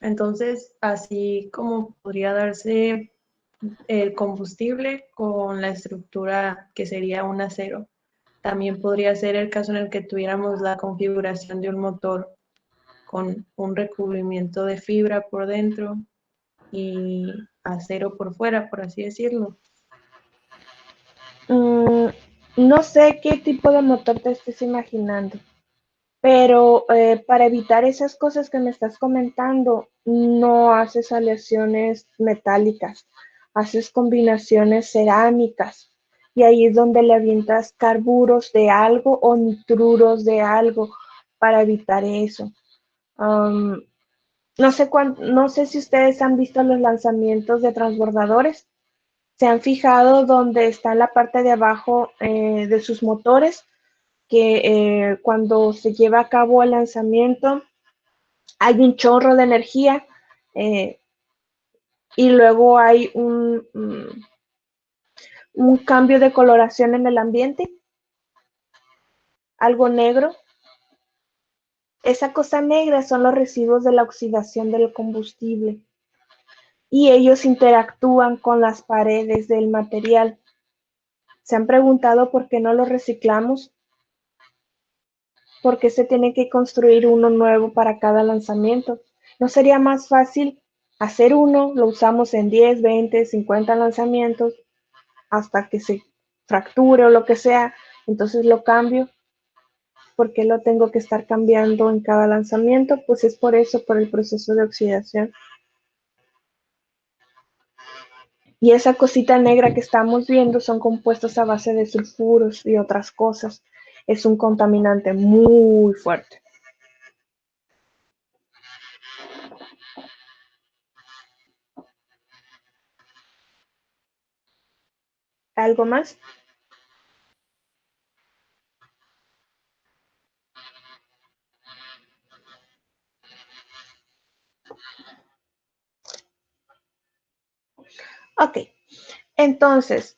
Entonces, así como podría darse el combustible con la estructura que sería un acero. También podría ser el caso en el que tuviéramos la configuración de un motor con un recubrimiento de fibra por dentro y acero por fuera, por así decirlo. No sé qué tipo de motor te estés imaginando, pero para evitar esas cosas que me estás comentando, no haces aleaciones metálicas, haces combinaciones cerámicas y ahí es donde le avientas carburos de algo o nitruros de algo para evitar eso. No sé si ustedes han visto los lanzamientos de transbordadores. ¿Se han fijado donde está en la parte de abajo de sus motores? Que cuando se lleva a cabo el lanzamiento hay un chorro de energía eh, y luego hay un cambio de coloración en el ambiente, algo negro. Esa cosa negra son los residuos de la oxidación del combustible y ellos interactúan con las paredes del material. ¿Se han preguntado por qué no los reciclamos? ¿Por qué se tiene que construir uno nuevo para cada lanzamiento? ¿No sería más fácil hacer uno, lo usamos en 10, 20, 50 lanzamientos hasta que se fracture o lo que sea, entonces lo cambio? ¿Por qué lo tengo que estar cambiando en cada lanzamiento? Pues es por eso, por el proceso de oxidación. Y esa cosita negra que estamos viendo son compuestos a base de sulfuros y otras cosas. Es un contaminante muy fuerte. ¿Algo más? Ok, entonces,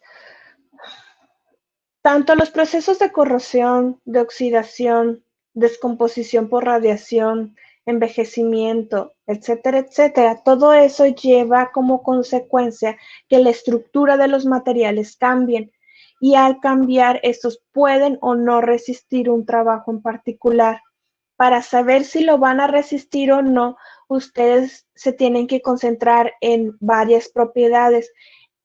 tanto los procesos de corrosión, de oxidación, descomposición por radiación, envejecimiento, etcétera, etcétera, todo eso lleva como consecuencia que la estructura de los materiales cambien y al cambiar estos pueden o no resistir un trabajo en particular. Para saber si lo van a resistir o no, ustedes se tienen que concentrar en varias propiedades.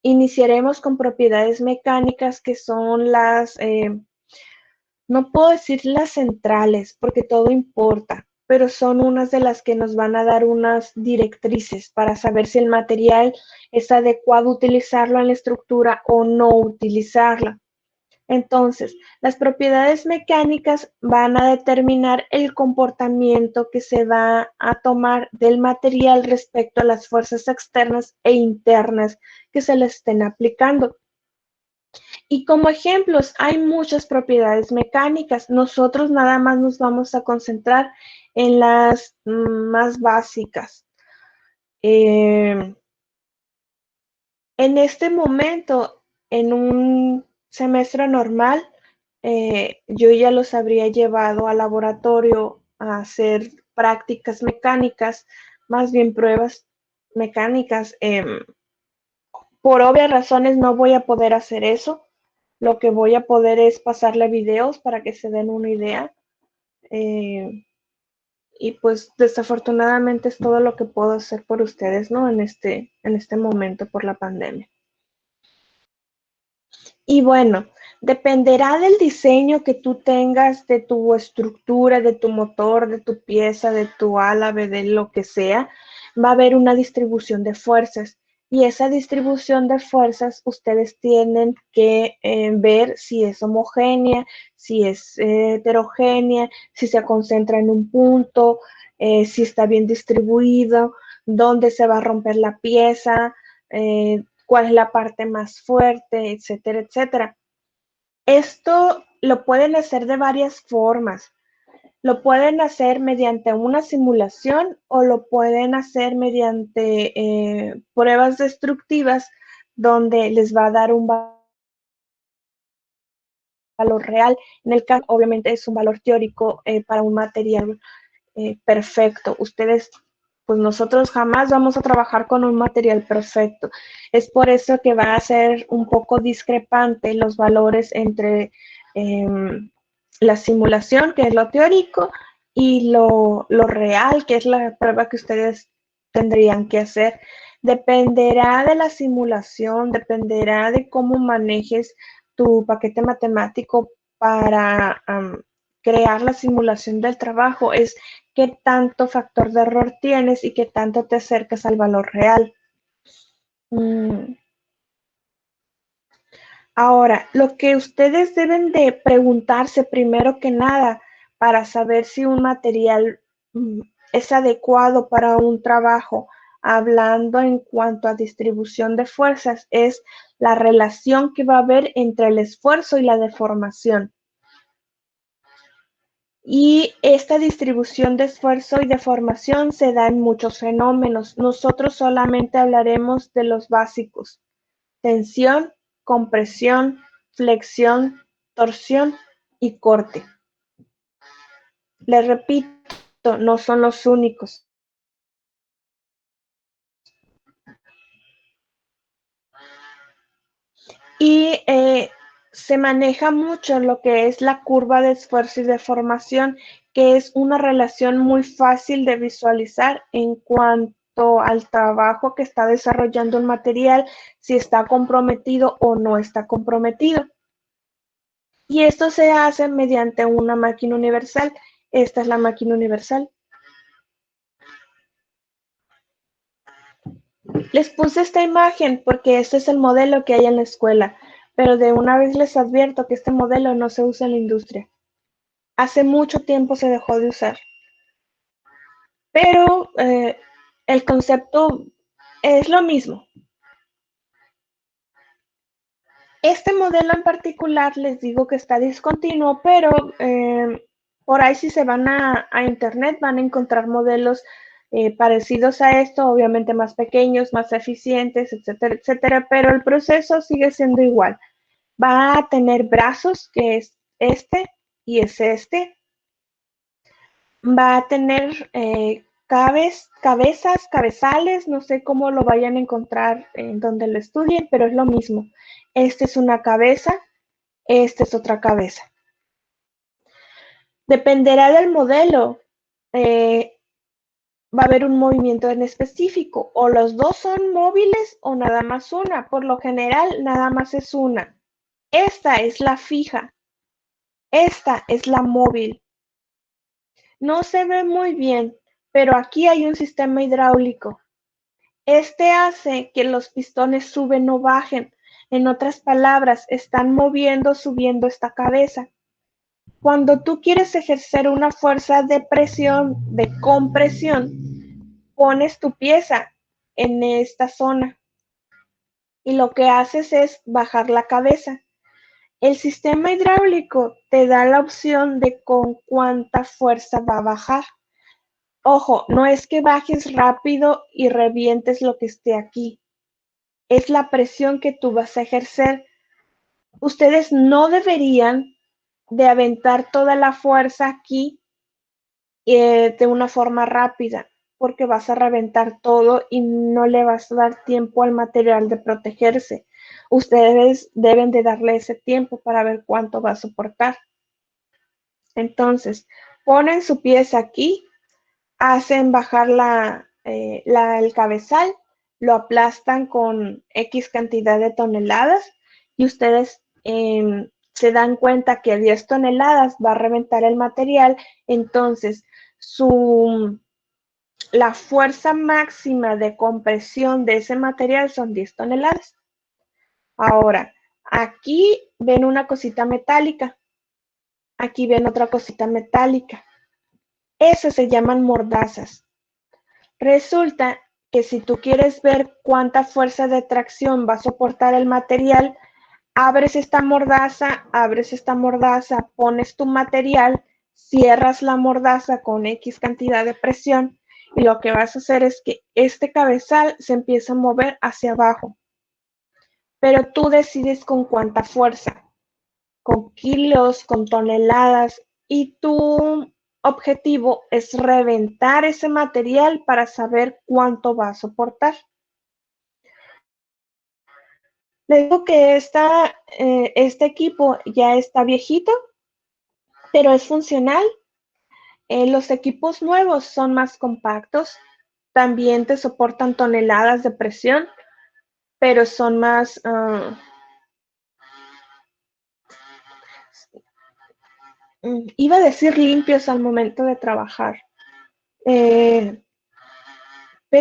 Iniciaremos con propiedades mecánicas que son no puedo decir las centrales porque todo importa, pero son unas de las que nos van a dar unas directrices para saber si el material es adecuado utilizarlo en la estructura o no utilizarla. Entonces, las propiedades mecánicas van a determinar el comportamiento que se va a tomar del material respecto a las fuerzas externas e internas que se le estén aplicando. Y como ejemplos, hay muchas propiedades mecánicas. Nosotros nada más nos vamos a concentrar en las más básicas. En este momento, en un semestre normal, yo ya los habría llevado al laboratorio a hacer prácticas mecánicas, más bien pruebas mecánicas, Por obvias razones no voy a poder hacer eso. Lo que voy a poder es pasarle videos para que se den una idea. Y pues desafortunadamente es todo lo que puedo hacer por ustedes, ¿no? En este momento por la pandemia. Y bueno, dependerá del diseño que tú tengas, de tu estructura, de tu motor, de tu pieza, de tu ala, de lo que sea, va a haber una distribución de fuerzas. Y esa distribución de fuerzas ustedes tienen que ver si es homogénea, si es heterogénea, si se concentra en un punto, si está bien distribuido, dónde se va a romper la pieza, cuál es la parte más fuerte, etcétera, etcétera. Esto lo pueden hacer de varias formas. Lo pueden hacer mediante una simulación o lo pueden hacer mediante pruebas destructivas donde les va a dar un valor real. En el caso, obviamente, es un valor teórico para un material perfecto. Ustedes, pues nosotros jamás vamos a trabajar con un material perfecto. Es por eso que va a ser un poco discrepante los valores entre la simulación, que es lo teórico, y lo real, que es la prueba que ustedes tendrían que hacer. Dependerá de la simulación, dependerá de cómo manejes tu paquete matemático para crear la simulación del trabajo. Es qué tanto factor de error tienes y qué tanto te acercas al valor real. Ahora, lo que ustedes deben de preguntarse primero que nada para saber si un material es adecuado para un trabajo, hablando en cuanto a distribución de fuerzas, es la relación que va a haber entre el esfuerzo y la deformación. Y esta distribución de esfuerzo y deformación se da en muchos fenómenos. Nosotros solamente hablaremos de los básicos: tensión, compresión, flexión, torsión y corte. Les repito, no son los únicos. Y se maneja mucho lo que es la curva de esfuerzo y deformación, que es una relación muy fácil de visualizar en cuanto al trabajo que está desarrollando un material, si está comprometido o no está comprometido. Y esto se hace mediante una máquina universal. Esta es la máquina universal. Les puse esta imagen porque este es el modelo que hay en la escuela, pero de una vez les advierto que este modelo no se usa en la industria. Hace mucho tiempo se dejó de usar. Pero el concepto es lo mismo. Este modelo en particular les digo que está discontinuo, pero por ahí si se van a internet van a encontrar modelos parecidos a esto, obviamente más pequeños, más eficientes, etcétera, etcétera, pero el proceso sigue siendo igual. Va a tener brazos, que es este y es este. Va a tener cabezas, cabezales, no sé cómo lo vayan a encontrar en donde lo estudien, pero es lo mismo. Esta es una cabeza, esta es otra cabeza. Dependerá del modelo. Va a haber un movimiento en específico, o los dos son móviles o nada más una. Por lo general, nada más es una. Esta es la fija, esta es la móvil. No se ve muy bien, pero aquí hay un sistema hidráulico. Este hace que los pistones suben o bajen. En otras palabras, están moviendo, subiendo esta cabeza. Cuando tú quieres ejercer una fuerza de presión, de compresión, pones tu pieza en esta zona y lo que haces es bajar la cabeza. El sistema hidráulico te da la opción de con cuánta fuerza va a bajar. Ojo, no es que bajes rápido y revientes lo que esté aquí. Es la presión que tú vas a ejercer. Ustedes no deberían de aventar toda la fuerza aquí de una forma rápida. porque vas a reventar todo y no le vas a dar tiempo al material de protegerse. Ustedes deben de darle ese tiempo para ver cuánto va a soportar. Entonces, ponen su pieza aquí, hacen bajar el cabezal, lo aplastan con X cantidad de toneladas y ustedes se dan cuenta que a 10 toneladas va a reventar el material, entonces la fuerza máxima de compresión de ese material son 10 toneladas. Ahora, aquí ven una cosita metálica, aquí ven otra cosita metálica. Esas se llaman mordazas. Resulta que si tú quieres ver cuánta fuerza de tracción va a soportar el material, abres esta mordaza, pones tu material, cierras la mordaza con X cantidad de presión y lo que vas a hacer es que este cabezal se empieza a mover hacia abajo. Pero tú decides con cuánta fuerza, con kilos, con toneladas, y tu objetivo es reventar ese material para saber cuánto va a soportar. Les digo que este equipo ya está viejito, pero es funcional. Los equipos nuevos son más compactos, también te soportan toneladas de presión, pero son más... iba a decir limpios al momento de trabajar. Pero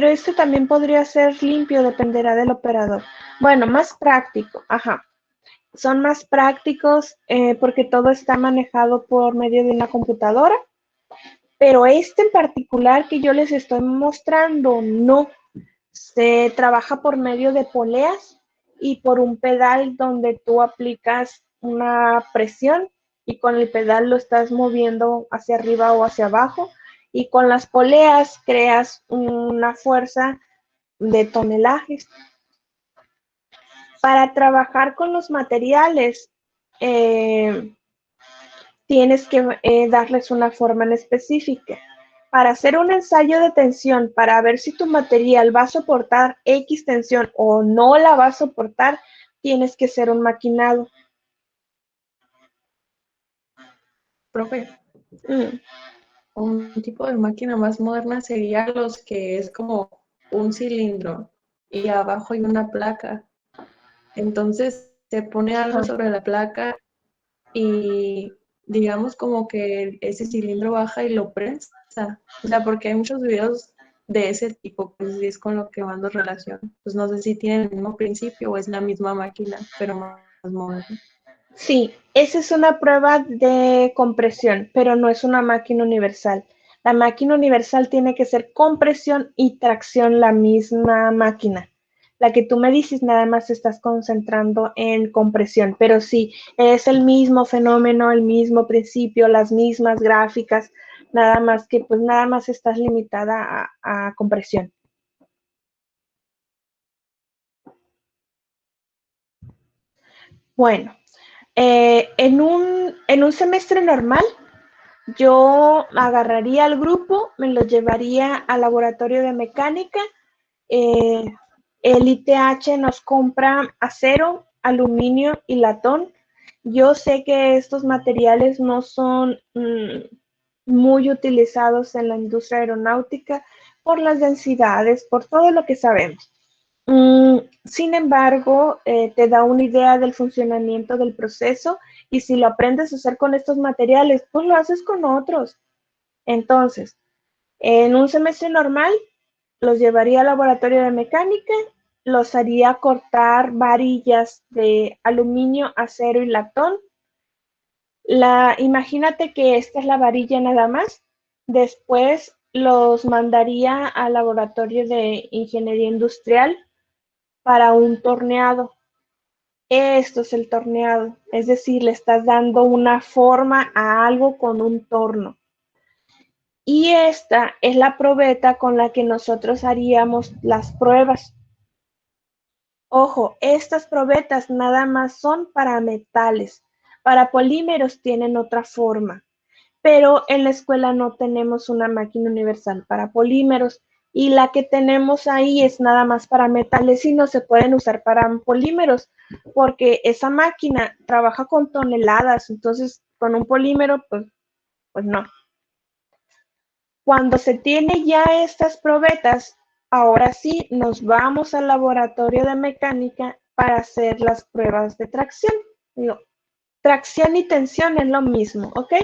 este también podría ser limpio, dependerá del operador. Bueno, más práctico, ajá. Son más prácticos porque todo está manejado por medio de una computadora, pero este en particular que yo les estoy mostrando, no. Se trabaja por medio de poleas y por un pedal donde tú aplicas una presión y con el pedal lo estás moviendo hacia arriba o hacia abajo y con las poleas creas una fuerza de tonelajes. Para trabajar con los materiales tienes que darles una forma en específica. Para hacer un ensayo de tensión, para ver si tu material va a soportar X tensión o no la va a soportar, tienes que hacer un maquinado. Profe, un tipo de máquina más moderna sería los que es como un cilindro y abajo hay una placa. Entonces se pone algo sobre la placa y digamos como que ese cilindro baja y lo prensa. O sea, porque hay muchos videos de ese tipo, pues es con lo que mando relación. Pues no sé si tienen el mismo principio o es la misma máquina, pero más moderna. Sí, esa es una prueba de compresión, pero no es una máquina universal. La máquina universal tiene que ser compresión y tracción la misma máquina. La que tú me dices nada más estás concentrando en compresión, pero sí, es el mismo fenómeno, el mismo principio, las mismas gráficas, nada más que pues nada más estás limitada a compresión. Bueno, en un semestre normal, yo agarraría al grupo, me lo llevaría al laboratorio de mecánica. El ITH nos compra acero, aluminio y latón. Yo sé que estos materiales no son muy utilizados en la industria aeronáutica por las densidades, por todo lo que sabemos. Sin embargo, te da una idea del funcionamiento del proceso y si lo aprendes a hacer con estos materiales, pues lo haces con otros. Entonces, en un semestre normal, los llevaría al laboratorio de mecánica, los haría cortar varillas de aluminio, acero y latón. Imagínate que esta es la varilla nada más. Después los mandaría al laboratorio de ingeniería industrial para un torneado. Esto es el torneado, es decir, le estás dando una forma a algo con un torno. Y esta es la probeta con la que nosotros haríamos las pruebas. Ojo, estas probetas nada más son para metales. Para polímeros tienen otra forma. pero en la escuela no tenemos una máquina universal para polímeros y la que tenemos ahí es nada más para metales y no se pueden usar para polímeros porque esa máquina trabaja con toneladas, entonces con un polímero pues no. Cuando se tiene ya estas probetas, ahora sí nos vamos al laboratorio de mecánica para hacer las pruebas de tracción. Digo, tracción y tensión es lo mismo, ¿ok?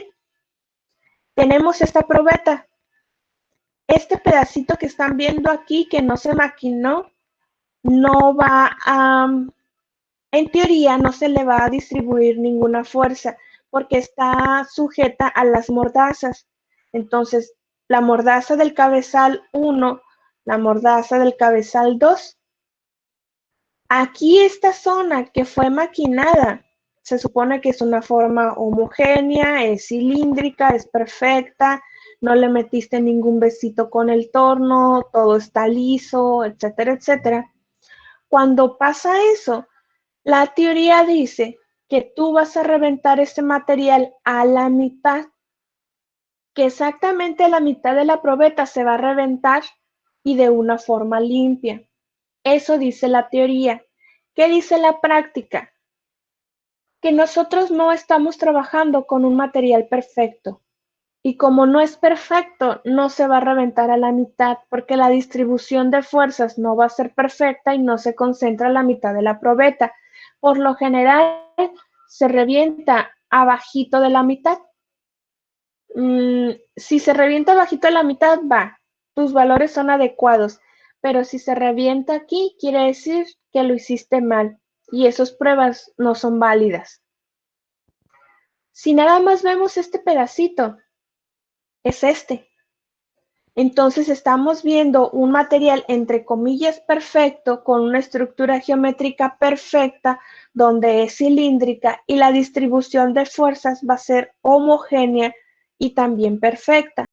Tenemos esta probeta. Este pedacito que están viendo aquí que no se maquinó, no va a, en teoría no se le va a distribuir ninguna fuerza porque está sujeta a las mordazas. Entonces, la mordaza del cabezal 1, la mordaza del cabezal 2. Aquí esta zona que fue maquinada, se supone que es una forma homogénea, es cilíndrica, es perfecta, no le metiste ningún besito con el torno, todo está liso, etcétera, etcétera. Cuando pasa eso, la teoría dice que tú vas a reventar este material a la mitad, que exactamente la mitad de la probeta se va a reventar y de una forma limpia. Eso dice la teoría. ¿Qué dice la práctica? Que nosotros no estamos trabajando con un material perfecto. Y como no es perfecto, no se va a reventar a la mitad porque la distribución de fuerzas no va a ser perfecta y no se concentra a la mitad de la probeta. Por lo general, se revienta abajito de la mitad. Si se revienta abajito de la mitad, va. Tus valores son adecuados. Pero si se revienta aquí, quiere decir que lo hiciste mal. Y esas pruebas no son válidas. Si nada más vemos este pedacito, es este. Entonces estamos viendo un material entre comillas perfecto con una estructura geométrica perfecta donde es cilíndrica y la distribución de fuerzas va a ser homogénea y también perfecta.